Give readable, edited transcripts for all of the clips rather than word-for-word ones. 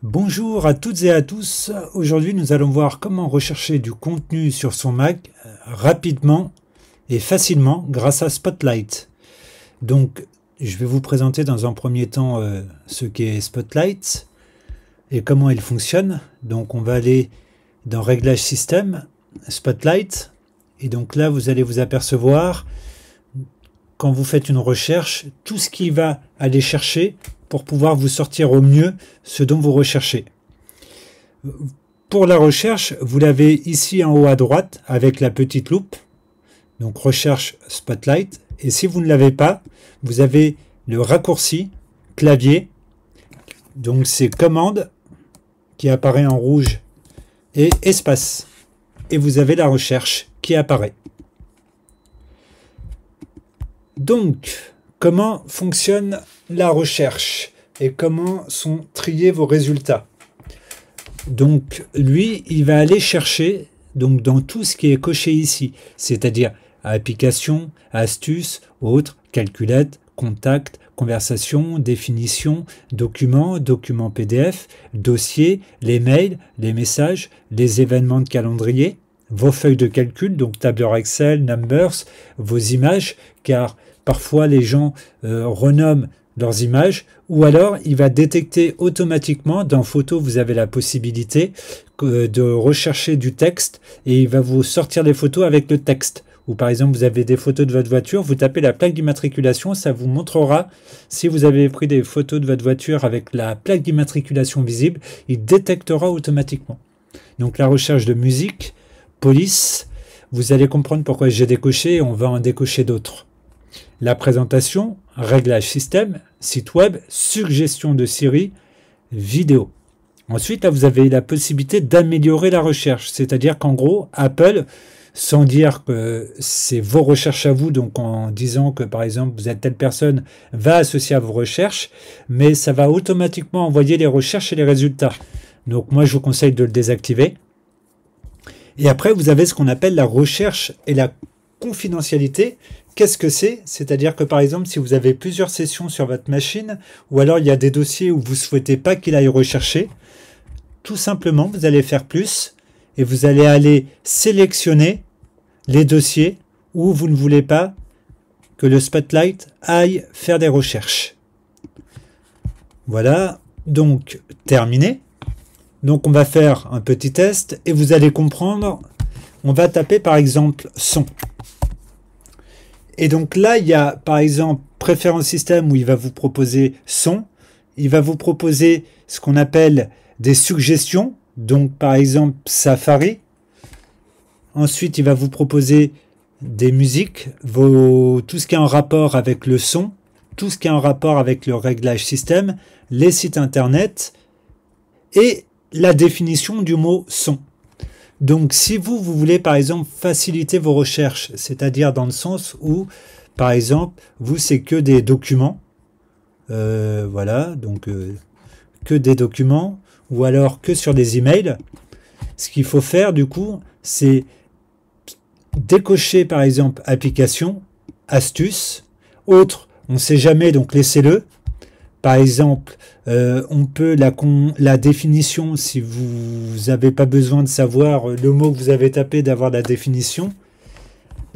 Bonjour à toutes et à tous. Aujourd'hui, nous allons voir comment rechercher du contenu sur son Mac rapidement et facilement grâce à Spotlight. Donc, je vais vous présenter dans un premier temps ce qu'est Spotlight et comment il fonctionne. Donc, on va aller dans Réglages système, Spotlight. Et donc là, vous allez vous apercevoir, quand vous faites une recherche, tout ce qui va aller chercher pour pouvoir vous sortir au mieux ce dont vous recherchez. Pour la recherche, vous l'avez ici en haut à droite avec la petite loupe, donc recherche Spotlight. Et si vous ne l'avez pas, vous avez le raccourci clavier, donc c'est commande qui apparaît en rouge et espace. Et vous avez la recherche qui apparaît. Donc, comment fonctionne la recherche et comment sont triés vos résultats? Donc, lui, il va aller chercher donc, dans tout ce qui est coché ici, c'est-à-dire application, astuces, autres, calculette, contact, conversation, définition, documents, documents PDF, dossier, les mails, les messages, les événements de calendrier, vos feuilles de calcul, donc tableur Excel, Numbers, vos images, car parfois les gens renomment leurs images, ou alors il va détecter automatiquement, dans photo vous avez la possibilité de rechercher du texte et il va vous sortir les photos avec le texte. Ou par exemple vous avez des photos de votre voiture, vous tapez la plaque d'immatriculation, ça vous montrera si vous avez pris des photos de votre voiture avec la plaque d'immatriculation visible, il détectera automatiquement. Donc la recherche de musique, police, vous allez comprendre pourquoi j'ai décoché et on va en décocher d'autres. La présentation, réglage système, site web, suggestion de Siri, vidéo. Ensuite, là, vous avez la possibilité d'améliorer la recherche. C'est-à-dire qu'en gros, Apple, sans dire que c'est vos recherches à vous, donc en disant que par exemple, vous êtes telle personne, va associer à vos recherches, mais ça va automatiquement envoyer les recherches et les résultats. Donc moi, je vous conseille de le désactiver. Et après, vous avez ce qu'on appelle la recherche et la confidentialité. Qu'est-ce que c'est? C'est-à-dire que par exemple, si vous avez plusieurs sessions sur votre machine, ou alors il y a des dossiers où vous ne souhaitez pas qu'il aille rechercher, tout simplement, vous allez faire plus et vous allez aller sélectionner les dossiers où vous ne voulez pas que le Spotlight aille faire des recherches. Voilà, donc terminé. Donc on va faire un petit test et vous allez comprendre. On va taper par exemple son. Et donc là, il y a par exemple préférence système où il va vous proposer son. Il va vous proposer ce qu'on appelle des suggestions. Donc par exemple Safari. Ensuite, il va vous proposer des musiques, tout ce qui est en rapport avec le son, tout ce qui est en rapport avec le réglage système, les sites internet et la définition du mot son. Donc si vous voulez par exemple faciliter vos recherches, c'est-à-dire dans le sens où par exemple vous c'est que des documents, voilà, donc que des documents ou alors que sur des emails, ce qu'il faut faire du coup c'est décocher par exemple application, astuces, autres, on ne sait jamais donc laissez-le. Par exemple, on peut la définition, si vous n'avez pas besoin de savoir le mot que vous avez tapé, d'avoir la définition.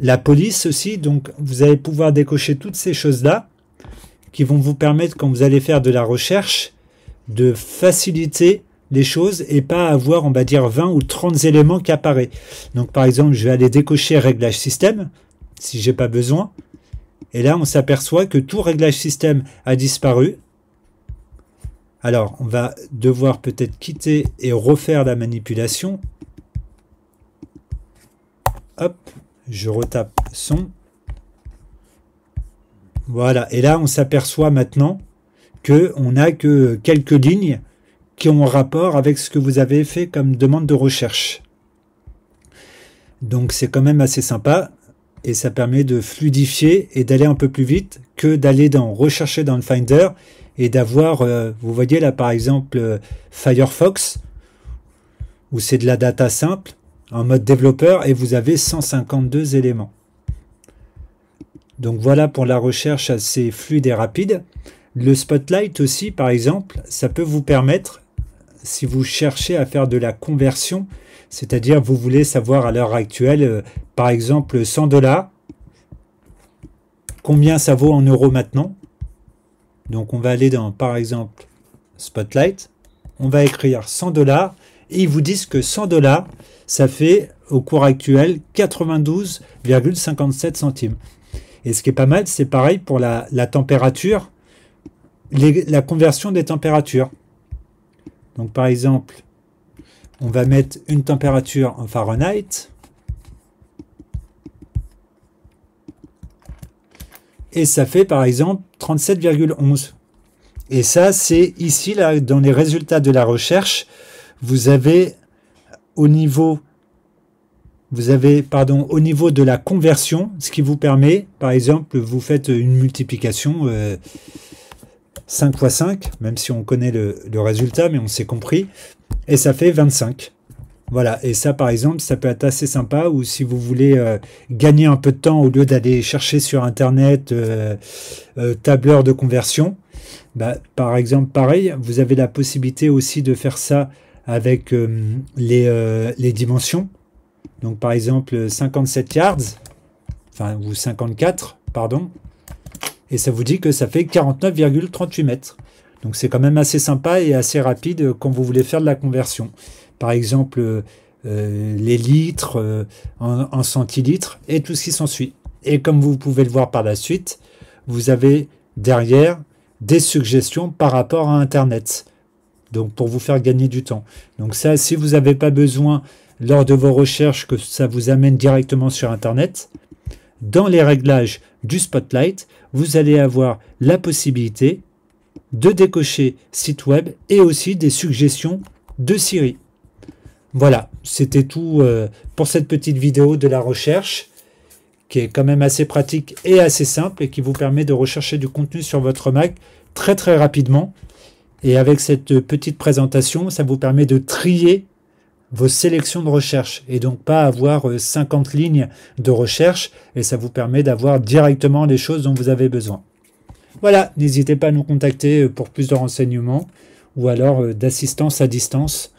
La police aussi, donc vous allez pouvoir décocher toutes ces choses-là qui vont vous permettre, quand vous allez faire de la recherche, de faciliter les choses et pas avoir, on va dire, 20 ou 30 éléments qui apparaissent. Donc par exemple, je vais aller décocher réglage système, si j'ai pas besoin. Et là, on s'aperçoit que tout réglage système a disparu. Alors, on va devoir peut-être quitter et refaire la manipulation. Hop, je retape son. Voilà, et là, on s'aperçoit maintenant qu'on n'a que quelques lignes qui ont rapport avec ce que vous avez fait comme demande de recherche. Donc, c'est quand même assez sympa et ça permet de fluidifier et d'aller un peu plus vite que d'aller rechercher dans le Finder et d'avoir, vous voyez là par exemple Firefox, où c'est de la data simple, en mode développeur, et vous avez 152 éléments. Donc voilà pour la recherche assez fluide et rapide. Le Spotlight aussi, par exemple, ça peut vous permettre si vous cherchez à faire de la conversion, c'est-à-dire vous voulez savoir à l'heure actuelle, par exemple 100 $, combien ça vaut en euros maintenant. Donc on va aller dans, par exemple, Spotlight, on va écrire 100 $, et ils vous disent que 100 $, ça fait au cours actuel 92,57 centimes. Et ce qui est pas mal, c'est pareil pour la température, la conversion des températures. Donc par exemple, on va mettre une température en Fahrenheit. Et ça fait par exemple 37,11. Et ça, c'est ici, là, dans les résultats de la recherche, vous avez au niveau de la conversion, ce qui vous permet, par exemple, vous faites une multiplication 5 fois 5, même si on connaît le résultat, mais on s'est compris, et ça fait 25. Voilà, et ça, par exemple, ça peut être assez sympa, ou si vous voulez gagner un peu de temps, au lieu d'aller chercher sur Internet tableur de conversion, bah, par exemple, pareil, vous avez la possibilité aussi de faire ça avec les dimensions. Donc par exemple 57 yards, enfin ou 54, pardon, et ça vous dit que ça fait 49,38 mètres. Donc c'est quand même assez sympa et assez rapide quand vous voulez faire de la conversion. Par exemple les litres en centilitres et tout ce qui s'ensuit. Et comme vous pouvez le voir par la suite, vous avez derrière des suggestions par rapport à Internet. Donc pour vous faire gagner du temps. Donc ça, si vous n'avez pas besoin lors de vos recherches que ça vous amène directement sur Internet, dans les réglages du Spotlight, vous allez avoir la possibilité de décocher site web et aussi des suggestions de Siri. Voilà, c'était tout pour cette petite vidéo de la recherche qui est quand même assez pratique et assez simple et qui vous permet de rechercher du contenu sur votre Mac très très rapidement. Et avec cette petite présentation, ça vous permet de trier vos sélections de recherche et donc pas avoir 50 lignes de recherche, et ça vous permet d'avoir directement les choses dont vous avez besoin. Voilà, n'hésitez pas à nous contacter pour plus de renseignements ou alors d'assistance à distance